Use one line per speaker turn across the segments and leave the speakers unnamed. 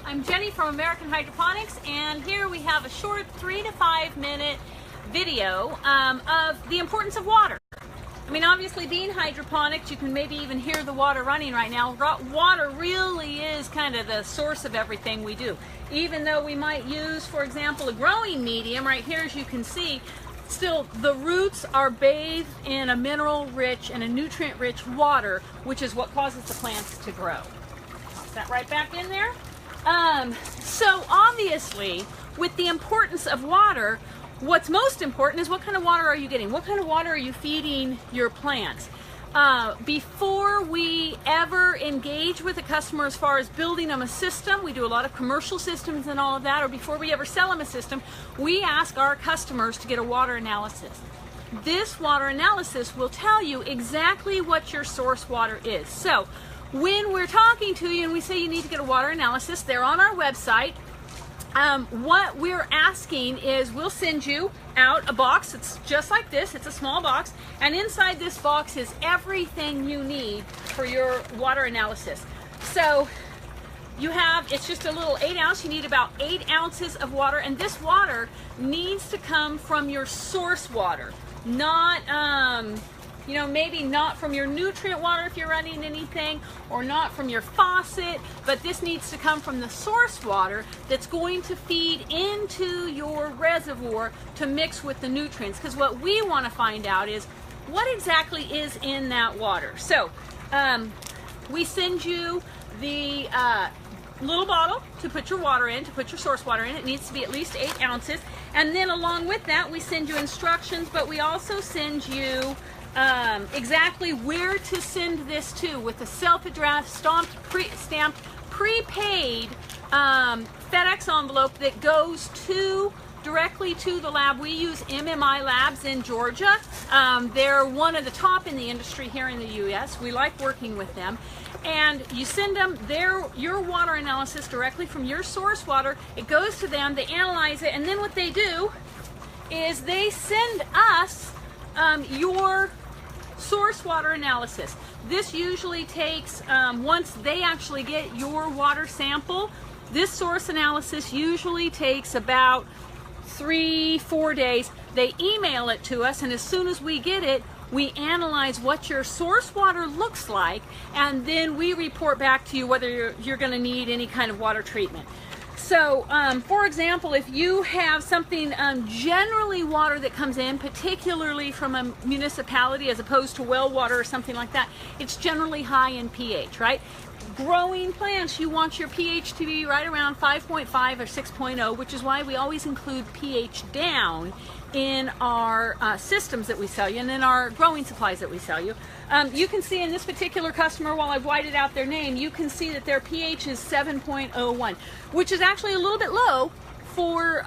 I'm Jenny from American Hydroponics, and here we have a short 3 to 5 minute video of the importance of water. I mean, obviously being hydroponics, you can maybe even hear the water running right now. Water really is kind of the source of everything we do. Even though we might use, for example, a growing medium, right here as you can see, still the roots are bathed in a mineral-rich and a nutrient-rich water, which is what causes the plants to grow. Toss that right back in there. So obviously, with the importance of water, what's most important is what kind of water are you getting? What kind of water are you feeding your plants? Before we ever engage with a customer as far as building them a system, we do a lot of commercial systems and all of that, or before we ever sell them a system, we ask our customers to get a water analysis. This water analysis will tell you exactly what your source water is. So when we're talking to you and we say you need to get a water analysis, they're on our website. What we're asking is we'll send you out a box. It's just like this. It's a small box, and inside this box is everything you need for your water analysis. So you have, it's just a little 8 ounce. You need about 8 ounces of water, and this water needs to come from your source water, not you know, maybe not from your nutrient water if you're running anything, or not from your faucet, but this needs to come from the source water that's going to feed into your reservoir to mix with the nutrients. Because what we want to find out is what exactly is in that water. So we send you the little bottle to put your water in, to put your source water in. It needs to be at least 8 ounces. And then along with that, we send you instructions, but we also send you exactly where to send this to, with a self-addressed, stamped, prepaid FedEx envelope that goes directly to the lab. We use MMI Labs in Georgia. They're one of the top in the industry here in the U.S. We like working with them. And you send them your water analysis directly from your source water. It goes to them, they analyze it, and then what they do is they send us your source water analysis. This usually takes, once they actually get your water sample, this source analysis usually takes about 3-4 days. They email it to us, and as soon as we get it, we analyze what your source water looks like, and then we report back to you whether you're going to need any kind of water treatment. So, for example, if you have something, generally water that comes in, particularly from a municipality as opposed to well water or something like that, it's generally high in pH, right? Growing plants, you want your pH to be right around 5.5 or 6.0, which is why we always include pH down in our systems that we sell you and in our growing supplies that we sell you. You can see in this particular customer, while I've whited out their name, you can see that their pH is 7.01, which is actually a little bit low for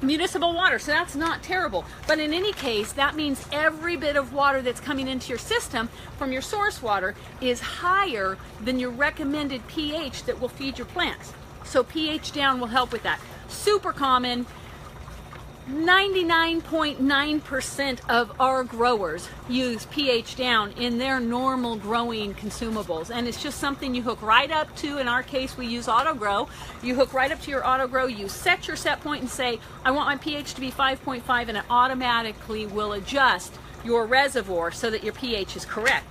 municipal water, so that's not terrible. But in any case, that means every bit of water that's coming into your system from your source water is higher than your recommended pH that will feed your plants. So pH down will help with that. Super common. 99.9% of our growers use pH down in their normal growing consumables, and it's just something you hook right up to. In our case, we use AutoGrow. You hook right up to your AutoGrow, you set your set point and say, I want my pH to be 5.5, and it automatically will adjust your reservoir so that your pH is correct.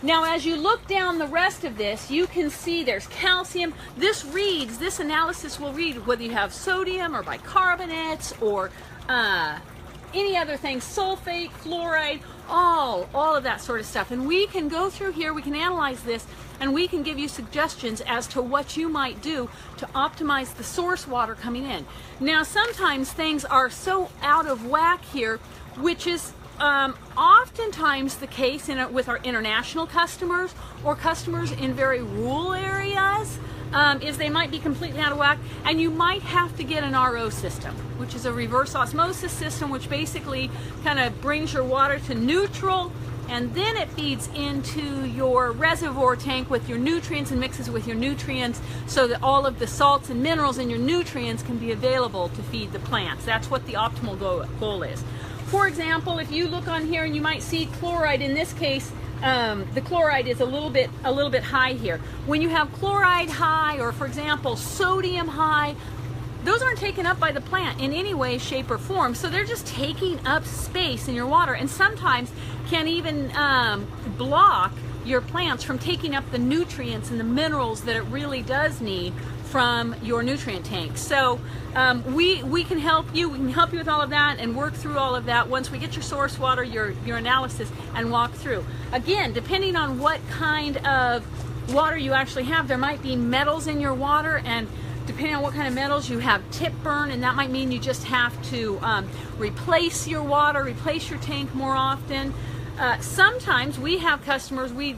Now, as you look down the rest of this, you can see there's calcium. This analysis will read whether you have sodium or bicarbonates or any other thing, sulfate, fluoride, all of that sort of stuff. And we can go through here, we can analyze this, and we can give you suggestions as to what you might do to optimize the source water coming in. Now, sometimes things are so out of whack here, which is oftentimes the case with our international customers or customers in very rural areas, is they might be completely out of whack, and you might have to get an RO system, which is a reverse osmosis system, which basically kind of brings your water to neutral, and then it feeds into your reservoir tank with your nutrients and mixes with your nutrients so that all of the salts and minerals in your nutrients can be available to feed the plants. That's what the optimal goal is. For example, if you look on here and you might see chloride, in this case the chloride is a little bit high here. When you have chloride high, or for example sodium high, those aren't taken up by the plant in any way, shape, or form. So they're just taking up space in your water, and sometimes can even block your plants from taking up the nutrients and the minerals that it really does need from your nutrient tank. So we can help you. We can help you with all of that and work through all of that once we get your source water, your analysis, and walk through. Again, depending on what kind of water you actually have, there might be metals in your water, and depending on what kind of metals, you have tip burn, and that might mean you just have to replace your water, replace your tank more often. Sometimes we have customers, we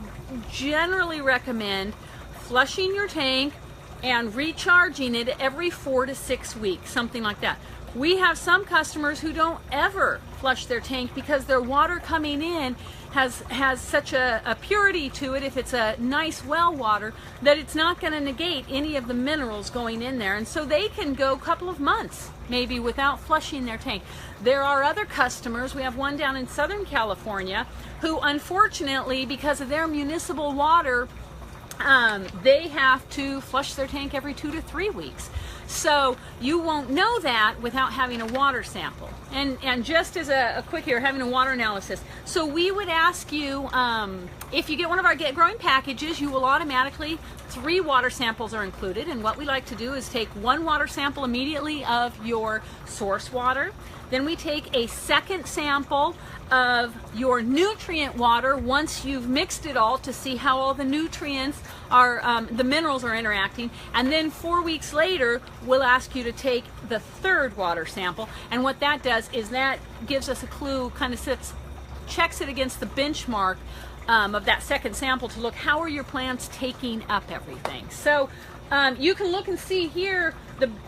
generally recommend flushing your tank and recharging it every 4 to 6 weeks, something like that. We have some customers who don't ever flush their tank because their water coming in has such a purity to it, if it's a nice well water, that it's not going to negate any of the minerals going in there, and so they can go a couple of months maybe without flushing their tank. There are other customers, we have one down in Southern California, who unfortunately, because of their municipal water, they have to flush their tank every 2 to 3 weeks. So you won't know that without having a water sample. And just as a quick here, having a water analysis. So we would ask you, if you get one of our Get Growing packages, you will automatically, 3 water samples are included. And what we like to do is take 1 water sample immediately of your source water. Then we take a second sample of your nutrient water once you've mixed it all to see how all the nutrients are, the minerals are interacting. And then 4 weeks later, we'll ask you to take the 3rd water sample. And what that does is that gives us a clue, kind of checks it against the benchmark of that second sample to look how are your plants taking up everything. So you can look and see here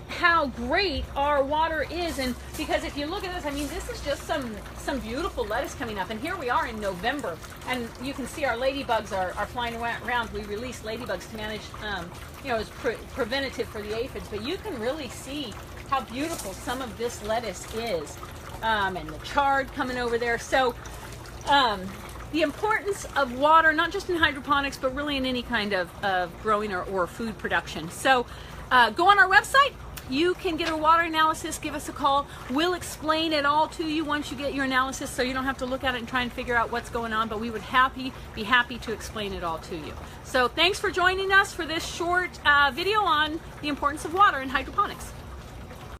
how great our water is, and because if you look at this, I mean, this is just some beautiful lettuce coming up, and here we are in November, and you can see our ladybugs are flying around. We release ladybugs to manage, as preventative for the aphids, but you can really see how beautiful some of this lettuce is, and the chard coming over there. So the importance of water, not just in hydroponics, but really in any kind of growing or food production. So go on our website. You can get a water analysis, give us a call. We'll explain it all to you once you get your analysis, so you don't have to look at it and try and figure out what's going on, but we would be happy to explain it all to you. So thanks for joining us for this short video on the importance of water in hydroponics.